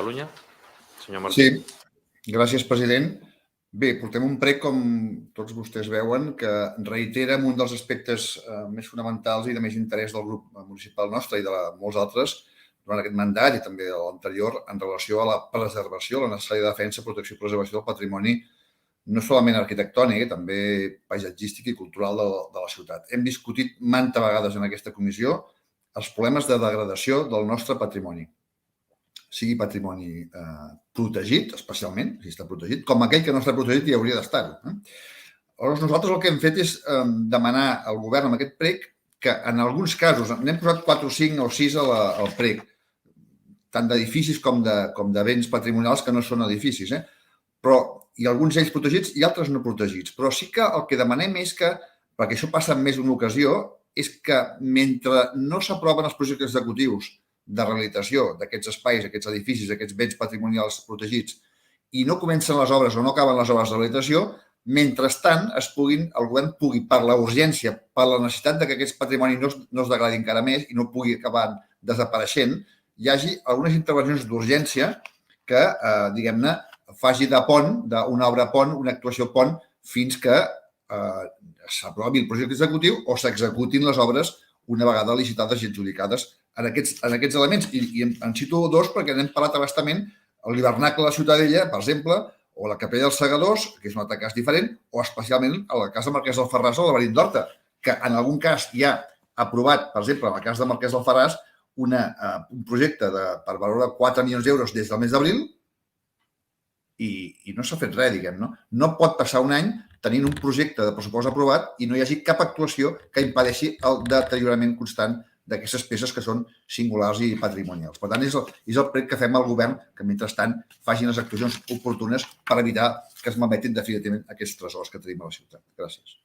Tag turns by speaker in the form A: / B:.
A: Catalunya. Senyor Martí.
B: Sí, gràcies, president. Bé, portem un prec, com tots vostès veuen, que reitera un dels aspectes més fonamentals i de més interès del grup municipal nostre i de molts altres durant aquest mandat i també de l'anterior en relació a la preservació, la necessària defensa, protecció i preservació del patrimoni no solament arquitectònic, també paisatgístic i cultural de la ciutat. Hem discutit manta vegades en aquesta comissió els problemes de degradació del nostre patrimoni, sigui patrimoni protegit, especialment, si està protegit, com aquell que no està protegit i hauria d'estar-ho. Aleshores, nosaltres el que hem fet és demanar al govern amb aquest prec que en alguns casos, n'hem posat 4 o 5 o 6 al prec, tant d'edificis com de béns patrimonials que no són edificis, però hi ha alguns d'ells protegits i altres no protegits. Però sí que el que demanem és que, perquè això passa en més d'una ocasió, és que mentre no s'aproven els projectes executius de rehabilitació d'aquests espais, aquests edificis, aquests béns patrimonials protegits i no comencen les obres o no acaben les obres de rehabilitació, mentrestant el govern pugui, per la urgència, per la necessitat que aquest patrimoni no es degradi encara més i no pugui acabar desapareixent, hi hagi algunes intervencions d'urgència que, diguem-ne, faci de pont, d'una obra pont, una actuació pont, fins que s'aprovi el projecte executiu o s'executin les obres una vegada licitades i adjudicades en aquests elements. I en cito 2 perquè n'hem parlat a bastament, l'hivernacle de la Ciutadella, per exemple, o la Capella dels Segadors, que és un altre cas diferent, o especialment a la casa Marquès d'Alfarràs o el Laberint d'Horta, que en algun cas ja ha aprovat, per exemple, en el cas de Marquès d'Alfarràs, un projecte per valor de 4 milions d'euros des del mes d'abril i no s'ha fet res, diguem-ne. No pot passar un any tenint un projecte de pressupost aprovat i no hi hagi cap actuació que impedeixi el deteriorament constant d'aquestes peces que són singulars i patrimonials. Per tant, és el prec que fem al govern que, mentrestant, facin les actuacions oportunes per evitar que es malmetin definitivament aquests tresors que tenim a la ciutat. Gràcies.